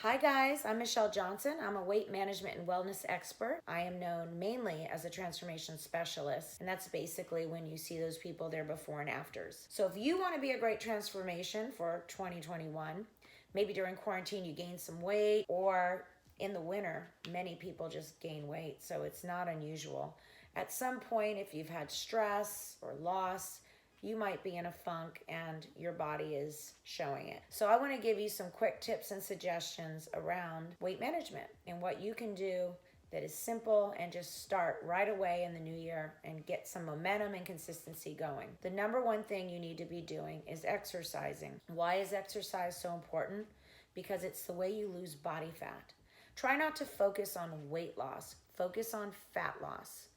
Hi guys, I'm Michelle Johnson. I'm a weight management and wellness expert. I am known mainly as a transformation specialist, and that's basically when you see those people, their before and afters. So if you want to be a great transformation for 2021, maybe during quarantine you gain some weight, or in the winter, many people just gain weight, so it's not unusual. At some point, if you've had stress or loss, you might be in a funk and your body is showing it. So I want to give you some quick tips and suggestions around weight management and what you can do that is simple and just start right away in the new year and get some momentum and consistency going. The number one thing you need to be doing is exercising. Why is exercise so important? Because it's the way you lose body fat. Try not to focus on weight loss, focus on fat loss.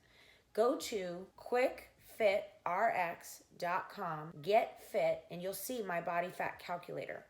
Go to quickfitrx.com, get fit, and you'll see my body fat calculator.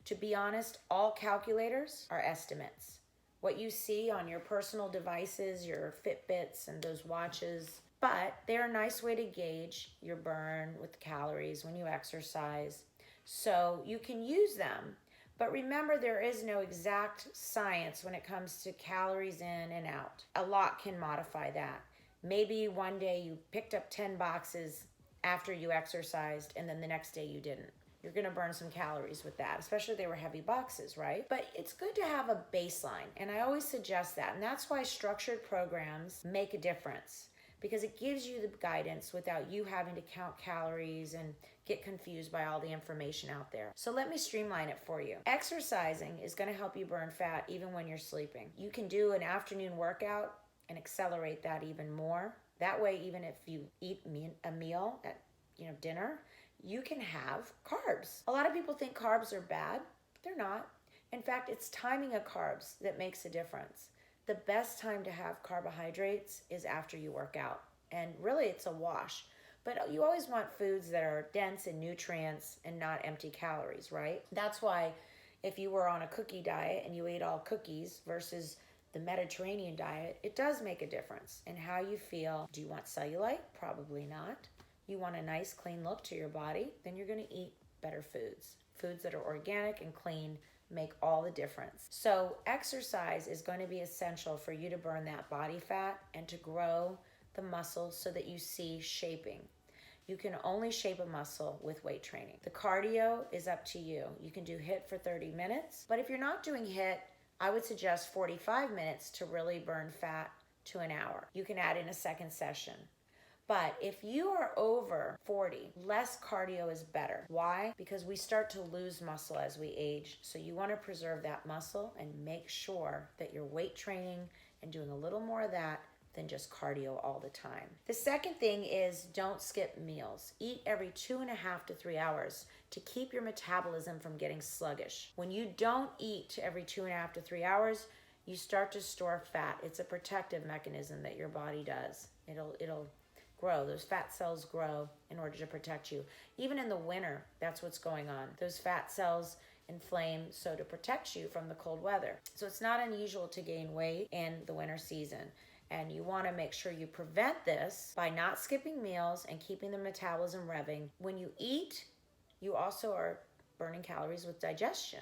To be honest, all calculators are estimates. What you see on your personal devices, your Fitbits and those watches, but they're a nice way to gauge your burn with calories when you exercise. So you can use them. But remember, there is no exact science when it comes to calories in and out. A lot can modify that. Maybe one day you picked up 10 boxes after you exercised and then the next day you didn't. You're going to burn some calories with that, especially if they were heavy boxes, right? But it's good to have a baseline, and I always suggest that. And that's why structured programs make a difference, because it gives you the guidance without you having to count calories and get confused by all the information out there. So let me streamline it for you. Exercising is going to help you burn fat even when you're sleeping. You can do an afternoon workout and accelerate that even more. That way, even if you eat a meal at dinner, you can have carbs. A lot of people think carbs are bad. They're not. In fact, it's timing of carbs that makes a difference. The best time to have carbohydrates is after you work out. And really, it's a wash. But you always want foods that are dense in nutrients and not empty calories, right? That's why if you were on a cookie diet and you ate all cookies versus the Mediterranean diet, it does make a difference in how you feel. Do you want cellulite? Probably not. You want a nice clean look to your body? Then you're going to eat better foods. Foods that are organic and clean make all the difference. So exercise is going to be essential for you to burn that body fat and to grow the muscle so that you see shaping. You can only shape a muscle with weight training. The cardio is up to you. You can do HIIT for 30 minutes, but if you're not doing HIIT, I would suggest 45 minutes to really burn fat to an hour. You can add in a second session. But if you are over 40, less cardio is better. Why? Because we start to lose muscle as we age. So you want to preserve that muscle and make sure that you're weight training and doing a little more of that than just cardio all the time. The second thing is don't skip meals. Eat every 2.5 to 3 hours to keep your metabolism from getting sluggish. When you don't eat every 2.5 to 3 hours, you start to store fat. It's a protective mechanism that your body does. It'll grow. Those fat cells grow in order to protect you. Even in the winter, that's what's going on. Those fat cells inflame so to protect you from the cold weather. So it's not unusual to gain weight in the winter season. And you want to make sure you prevent this by not skipping meals and keeping the metabolism revving. When you eat, you also are burning calories with digestion.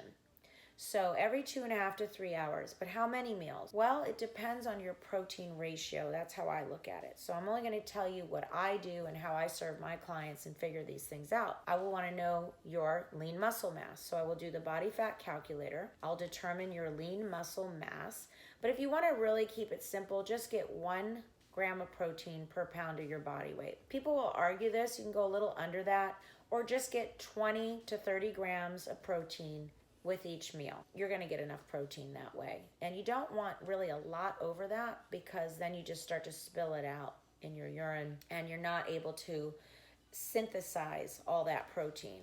So every 2.5 to 3 hours. But how many meals? Well, it depends on your protein ratio. That's how I look at it. So I'm only going to tell you what I do and how I serve my clients and figure these things out. I will want to know your lean muscle mass. So I will do the body fat calculator. I'll determine your lean muscle mass. But if you want to really keep it simple, just get 1 gram of protein per pound of your body weight. People will argue this. You can go a little under that, or just get 20 to 30 grams of protein with each meal. You're going to get enough protein that way. And you don't want really a lot over that, because then you just start to spill it out in your urine and you're not able to synthesize all that protein.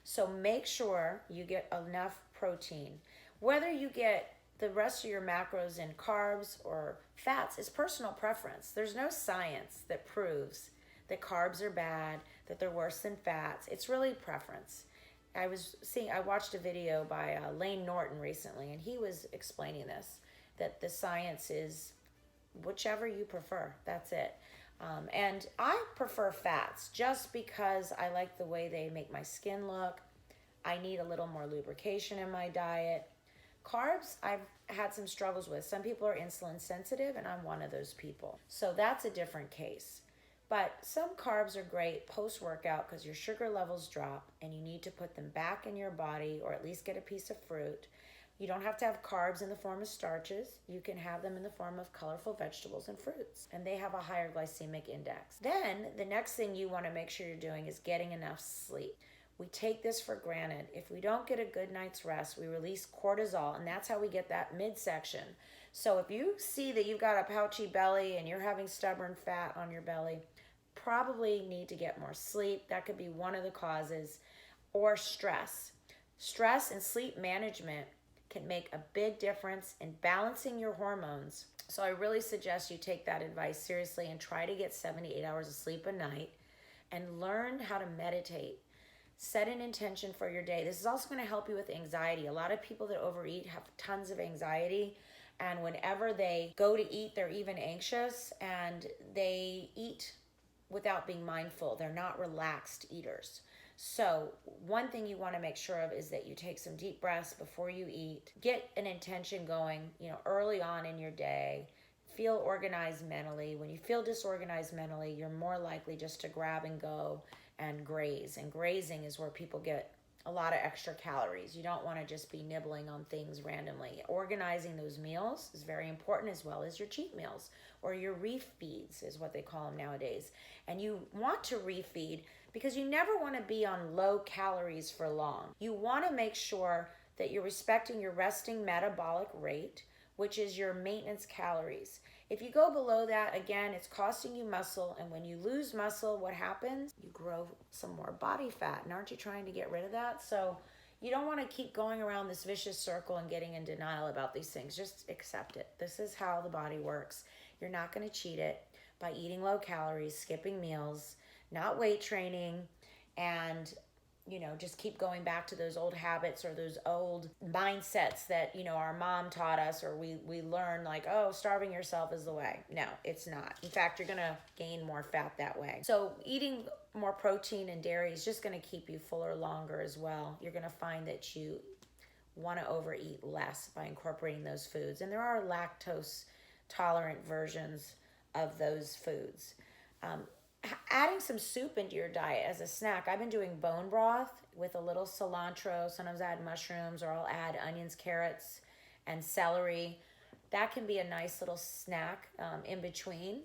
So make sure you get enough protein. Whether you get the rest of your macros in carbs or fats is personal preference. There's no science that proves that carbs are bad, that they're worse than fats. It's really preference. I watched a video by Lane Norton recently, and he was explaining this, that the science is whichever you prefer. That's it. And I prefer fats just because I like the way they make my skin look. I need a little more lubrication in my diet. Carbs, I've had some struggles with. Some people are insulin sensitive, and I'm one of those people. So that's a different case. But some carbs are great post-workout because your sugar levels drop and you need to put them back in your body, or at least get a piece of fruit. You don't have to have carbs in the form of starches. You can have them in the form of colorful vegetables and fruits, and they have a higher glycemic index. Then the next thing you want to make sure you're doing is getting enough sleep. We take this for granted. If we don't get a good night's rest, we release cortisol, and that's how we get that midsection. So if you see that you've got a pouchy belly and you're having stubborn fat on your belly, probably need to get more sleep. That could be one of the causes. Or stress. Stress and sleep management can make a big difference in balancing your hormones. So I really suggest you take that advice seriously and try to get 7 to 8 hours of sleep a night, and learn how to meditate. Set an intention for your day. This is also going to help you with anxiety. A lot of people that overeat have tons of anxiety, and whenever they go to eat, they're even anxious, and they eat without being mindful. They're not relaxed eaters. So one thing you want to make sure of is that you take some deep breaths before you eat. Get an intention going, early on in your day. Feel organized mentally. When you feel disorganized mentally, you're more likely just to grab and go and graze. And grazing is where people get a lot of extra calories. You don't want to just be nibbling on things randomly. Organizing those meals is very important, as well as your cheat meals, or your refeeds is what they call them nowadays. And you want to refeed because you never want to be on low calories for long. You want to make sure that you're respecting your resting metabolic rate, which is your maintenance calories. If you go below that, again, it's costing you muscle, and when you lose muscle, what happens? You grow some more body fat, and aren't you trying to get rid of that? So you don't want to keep going around this vicious circle and getting in denial about these things. Just accept it. This is how the body works. You're not going to cheat it by eating low calories, skipping meals, not weight training, and just keep going back to those old habits or those old mindsets that, our mom taught us, or we learned, like, oh, starving yourself is the way. No, it's not. In fact, you're going to gain more fat that way. So eating more protein and dairy is just going to keep you fuller longer as well. You're going to find that you want to overeat less by incorporating those foods. And there are lactose tolerant versions of those foods. Adding some soup into your diet as a snack. I've been doing bone broth with a little cilantro. Sometimes I add mushrooms, or I'll add onions, carrots, and celery. That can be a nice little snack in between.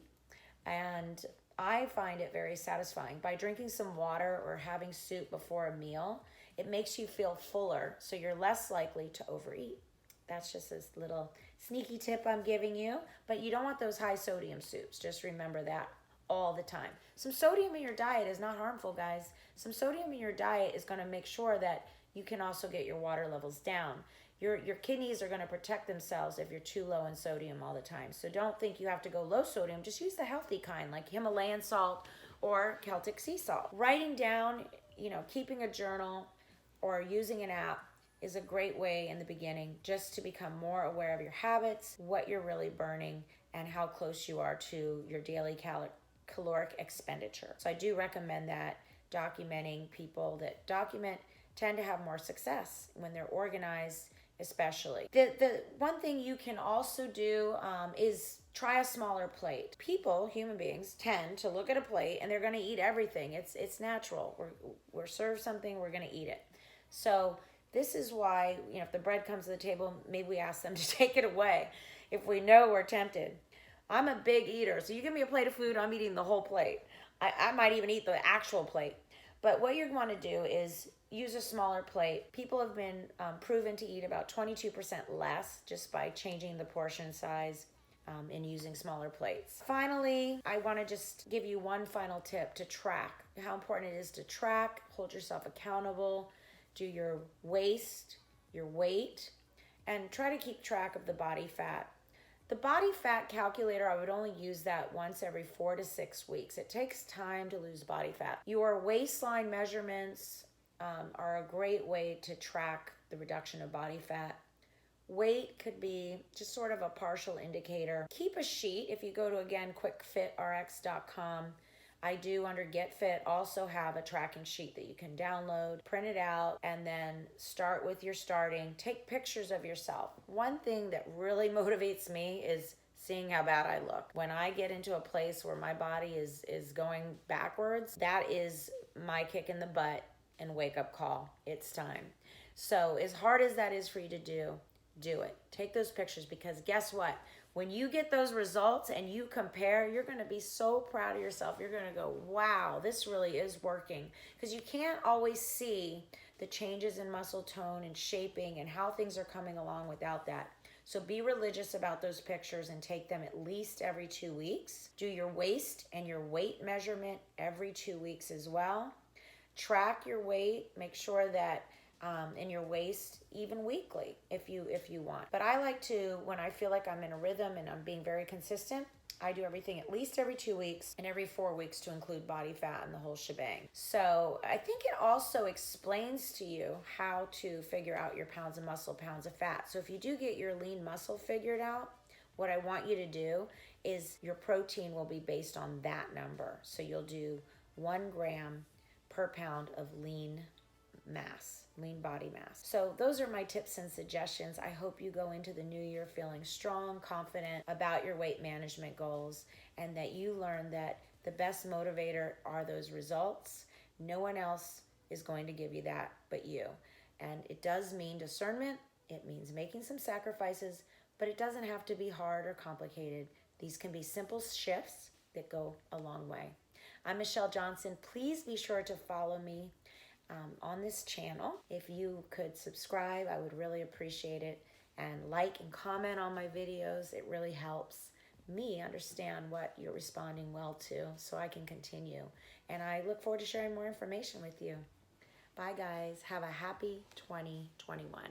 And I find it very satisfying. By drinking some water or having soup before a meal, it makes you feel fuller, so you're less likely to overeat. That's just this little sneaky tip I'm giving you. But you don't want those high sodium soups. Just remember that all the time. Some sodium in your diet is not harmful, guys. Some sodium in your diet is going to make sure that you can also get your water levels down. Your kidneys are going to protect themselves if you're too low in sodium all the time. So don't think you have to go low sodium. Just use the healthy kind, like Himalayan salt or Celtic sea salt. Writing down, keeping a journal or using an app is a great way in the beginning, just to become more aware of your habits, what you're really burning, and how close you are to your daily caloric expenditure. So I do recommend that. Documenting. People that document tend to have more success when they're organized, especially. The one thing you can also do is try a smaller plate. People, human beings, tend to look at a plate and they're going to eat everything. It's natural. We're served something, we're going to eat it. So this is why, if the bread comes to the table, maybe we ask them to take it away if we know we're tempted. I'm a big eater, so you give me a plate of food, I'm eating the whole plate. I might even eat the actual plate. But what you're going to do is use a smaller plate. People have been proven to eat about 22% less just by changing the portion size and using smaller plates. Finally, I want to just give you one final tip to track. How important it is to track, hold yourself accountable, do your waist, your weight, and try to keep track of the body fat. The body fat calculator, I would only use that once every 4 to 6 weeks. It takes time to lose body fat. Your waistline measurements are a great way to track the reduction of body fat. Weight could be just sort of a partial indicator. Keep a sheet. If you go to, again, quickfitrx.com, I do, under Get Fit, also have a tracking sheet that you can download, print it out, and then start with your starting. Take pictures of yourself. One thing that really motivates me is seeing how bad I look. When I get into a place where my body is going backwards, that is my kick in the butt and wake up call. It's time. So as hard as that is for you to do it. Take those pictures, because guess what? When you get those results and you compare, you're going to be so proud of yourself. You're going to go, wow, this really is working. Because you can't always see the changes in muscle tone and shaping and how things are coming along without that. So be religious about those pictures and take them at least every 2 weeks. Do your waist and your weight measurement every 2 weeks as well. Track your weight. Make sure that in your waist even weekly if you want. But I like to, when I feel like I'm in a rhythm and I'm being very consistent, I do everything at least every 2 weeks and every 4 weeks to include body fat and the whole shebang. So I think it also explains to you how to figure out your pounds of muscle, pounds of fat. So if you do get your lean muscle figured out, what I want you to do is your protein will be based on that number. So you'll do 1 gram per pound of lean mass, lean body mass. So those are my tips and suggestions. I hope you go into the new year feeling strong, confident about your weight management goals, and that you learn that the best motivator are those results. No one else is going to give you that but you. And it does mean discernment. It means making some sacrifices, but it doesn't have to be hard or complicated. These can be simple shifts that go a long way. I'm Michelle Johnson. Please be sure to follow me on this channel. If you could subscribe, I would really appreciate it. And like and comment on my videos. It really helps me understand what you're responding well to so I can continue. And I look forward to sharing more information with you. Bye guys. Have a happy 2021.